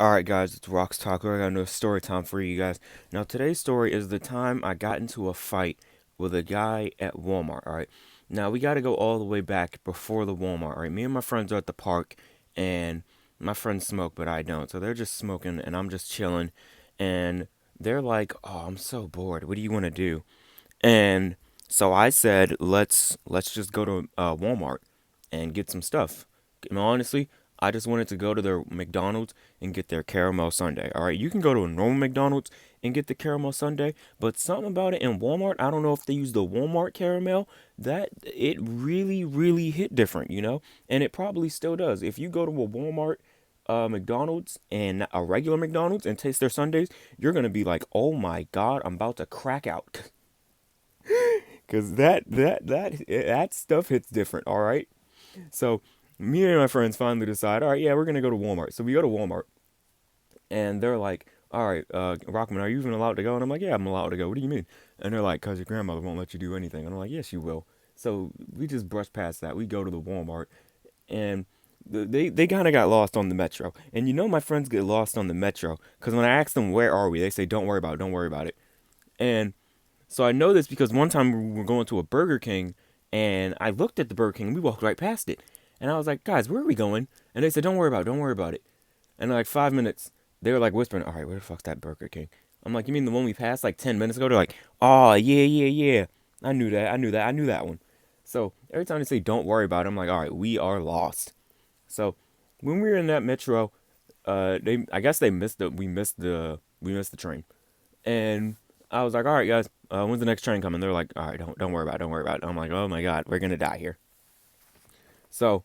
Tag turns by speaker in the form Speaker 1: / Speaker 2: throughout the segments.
Speaker 1: Alright guys, it's Rocks Talker. I got another story time for you guys. Now today's story is the time I got into a fight with a guy at Walmart, alright? Now we gotta go all the way back before the Walmart, alright? Me and my friends are at the park and my friends smoke but I don't. So they're just smoking and I'm just chilling and they're like, "Oh, I'm so bored. What do you want to do?" And so I said, "Let's just go to Walmart and get some stuff." And honestly, I just wanted to go to their McDonald's and get their caramel sundae. All right, you can go to a normal McDonald's and get the caramel sundae, but something about it in Walmart, I don't know if they use the Walmart caramel, that it really hit different. And it probably still does. If you go to a Walmart McDonald's and a regular McDonald's and taste their sundaes, you're gonna be like, "Oh my God, I'm about to crack out." Cause that stuff hits different, all right? So me and my friends finally decide, all right, yeah, we're gonna go to Walmart. So we go to Walmart, and they're like, all right, Rockman, are you even allowed to go? And I'm like, yeah, I'm allowed to go. What do you mean? And they're like, cause your grandmother won't let you do anything. And I'm like, yes, she will. So we just brush past that. We go to the Walmart, and they kind of got lost on the metro. And my friends get lost on the metro, cause when I ask them where are we, they say, don't worry about it, don't worry about it. And so I know this because one time we were going to a Burger King and I looked at the Burger King and we walked right past it. And I was like, guys, where are we going? And they said, don't worry about it, don't worry about it. And in like 5 minutes, they were like whispering, all right, where the fuck's that Burger King? I'm like, you mean the one we passed like 10 minutes ago? They're like, oh, yeah. I knew that one. So every time they say, don't worry about it, I'm like, all right, we are lost. So when we were in that metro, I guess we missed the train. And I was like, all right, guys, when's the next train coming? They're like, all right, don't worry about it, don't worry about it. I'm like, oh my God, we're gonna die here. So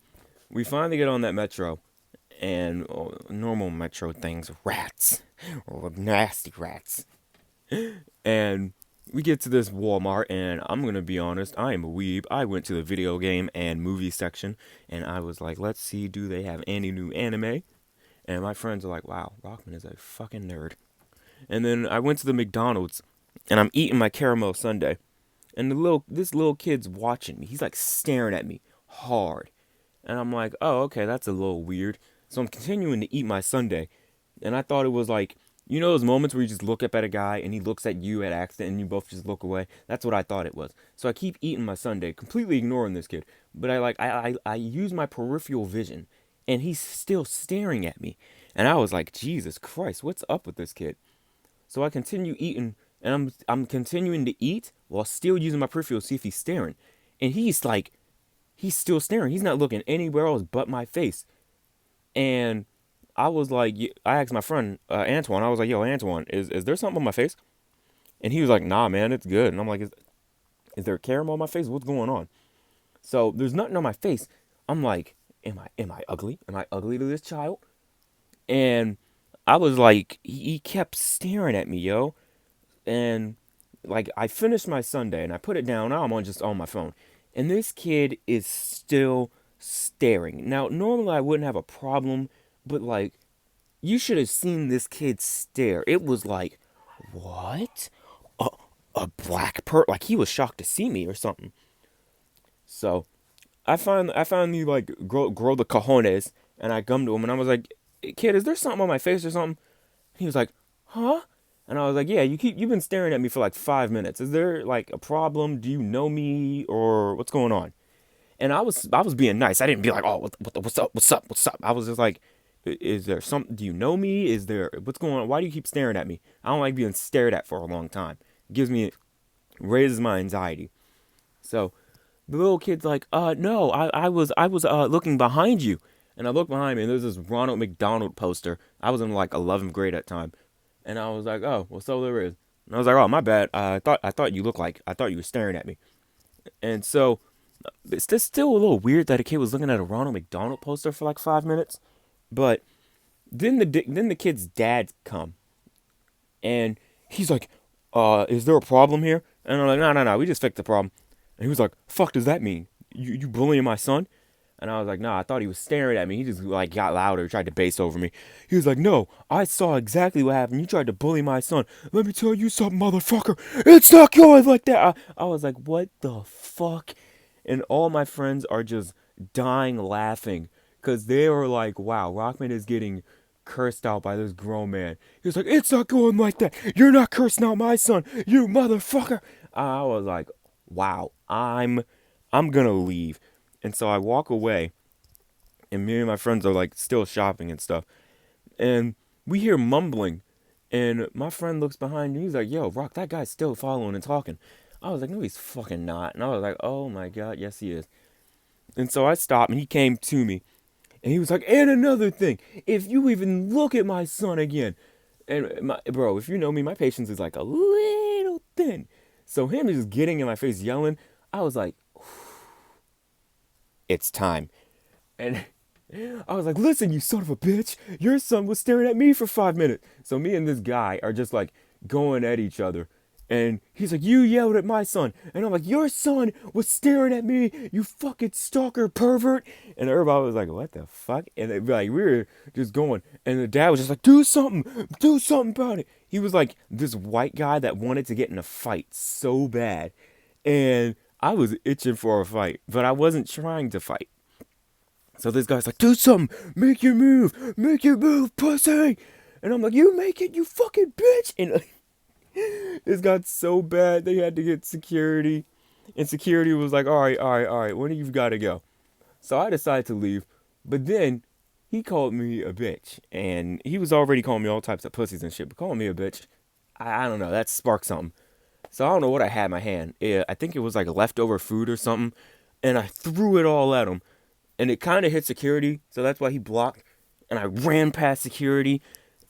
Speaker 1: we finally get on that metro, and normal metro things, rats, or nasty rats. And we get to this Walmart, and I'm gonna be honest, I am a weeb. I went to the video game and movie section, and I was like, let's see, do they have any new anime? And my friends are like, wow, Rockman is a fucking nerd. And then I went to the McDonald's, and I'm eating my caramel sundae. And this little kid's watching me. He's like staring at me hard. And I'm like, "Oh, okay, that's a little weird." So I'm continuing to eat my sundae. And I thought it was like, those moments where you just look up at a guy and he looks at you at accident and you both just look away. That's what I thought it was. So I keep eating my sundae, completely ignoring this kid. But I use my peripheral vision and he's still staring at me. And I was like, "Jesus Christ, what's up with this kid?" So I continue eating, and I'm continuing to eat while still using my peripheral to see if he's staring. And he's still staring. He's not looking anywhere else but my face. And I was like, I asked my friend Antoine. I was like, "Yo, Antoine, is there something on my face?" And he was like, "Nah, man, it's good." And I'm like, "Is there a caramel on my face? What's going on?" So there's nothing on my face. I'm like, am I ugly? Am I ugly to this child? And I was like, he kept staring at me, yo. And like I finished my Sunday and I put it down. Now I'm on just on my phone, and this kid is still staring. Now normally I wouldn't have a problem, but like you should have seen this kid stare. It was like, what? A, a black like he was shocked to see me or something. So I finally like grow the cojones and I come to him and I was like, kid, is there something on my face or something? He was like, huh? And I was like, yeah, you've been staring at me for like 5 minutes. Is there like a problem? Do you know me or what's going on? And I was being nice. I didn't be like, oh, what's up? I was just like, is there something? Do you know me? Is there what's going on? Why do you keep staring at me? I don't like being stared at for a long time. It raises my anxiety. So the little kid's like, no, I was looking behind you. And I looked behind me and there's this Ronald McDonald poster. I was in like 11th grade at the time. And I was like, oh, well, so there is. And I was like, oh, my bad. I thought you were staring at me. And so it's just still a little weird that a kid was looking at a Ronald McDonald poster for like 5 minutes. But then the kid's dad come and he's like, is there a problem here? And I'm like, no, we just fixed the problem. And he was like, fuck does that mean? You bullying my son? And I was like, nah, I thought he was staring at me. He just like got louder, tried to bass over me. He was like, no, I saw exactly what happened. You tried to bully my son. Let me tell you something, motherfucker. It's not going like that. I was like, what the fuck? And all my friends are just dying laughing because they were like, wow, Rockman is getting cursed out by this grown man. He was like, "It's not going like that. You're not cursing out my son, you motherfucker." I was like, "Wow, I'm gonna leave." And so I walk away, and me and my friends are like still shopping and stuff, and we hear mumbling, and my friend looks behind me. He's like, "Yo, Rock, that guy's still following and talking." I was like, "No, he's fucking not." And I was like, "Oh my god, yes he is." And so I stopped, and he came to me, and he was like, "And another thing, if you even look at my son again," and bro, if you know me, my patience is like a little thin. So him just getting in my face yelling, I was like, "It's time." And I was like, "Listen, you son of a bitch, your son was staring at me for 5 minutes." So me and this guy are just like going at each other. And he's like, "You yelled at my son." And I'm like, "Your son was staring at me, you fucking stalker pervert." And everybody was like, "What the fuck?" And like, we were just going. And the dad was just like, do something about it. He was like this white guy that wanted to get in a fight so bad. And I was itching for a fight, but I wasn't trying to fight. So this guy's like, "Do something, make your move, pussy." And I'm like, "You make it, you fucking bitch." And this got so bad they had to get security. And security was like, all right, when do you gotta go? So I decided to leave. But then he called me a bitch. And he was already calling me all types of pussies and shit. But calling me a bitch, I don't know, that sparked something. So I don't know what I had in my hand. I think it was like leftover food or something. And I threw it all at him. And it kind of hit security. So that's why he blocked. And I ran past security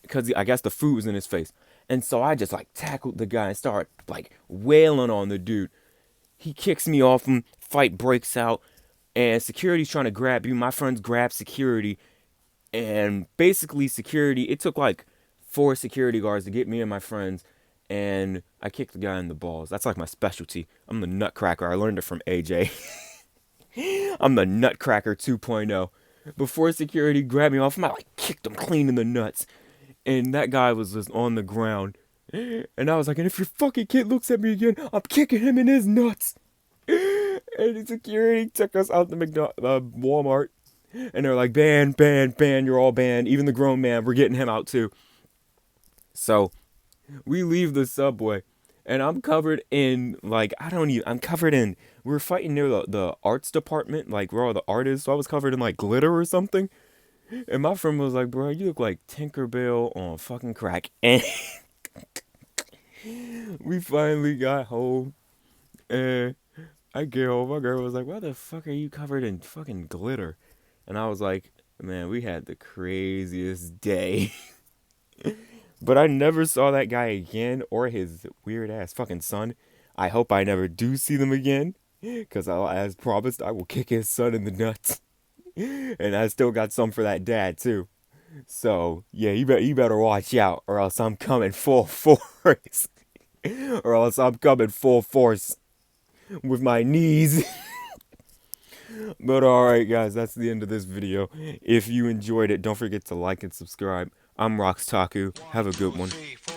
Speaker 1: because I guess the food was in his face. And so I just like tackled the guy and started like wailing on the dude. He kicks me off him, fight breaks out, and security's trying to grab you. My friends grab security, and basically security, it took like 4 security guards to get me and my friends, and I kicked the guy in the balls. That's like my specialty. I'm the nutcracker. I learned it from AJ. I'm the nutcracker 2.0. Before security grabbed me off him, I like kicked him clean in the nuts. And that guy was just on the ground. And I was like, "And if your fucking kid looks at me again, I'm kicking him in his nuts." And the security took us out to Walmart. And they're like, "Ban, ban, ban, you're all banned. Even the grown man, we're getting him out too." So we leave the subway. And I'm covered in, like, I don't even, I'm covered in, we were fighting near the arts department, like where all the art is. So I was covered in like glitter or something. And my friend was like, "Bro, you look like Tinkerbell on fucking crack." And we finally got home. And I get home. My girl was like, "Why the fuck are you covered in fucking glitter?" And I was like, "Man, we had the craziest day." But I never saw that guy again or his weird ass fucking son. I hope I never do see them again. Because as promised, I will kick his son in the nuts. And I still got some for that dad, too. So, yeah, you better watch out, or else I'm coming full force. Or else I'm coming full force with my knees. But alright, guys, that's the end of this video. If you enjoyed it, don't forget to like and subscribe. I'm Rox Taku. Have a good one.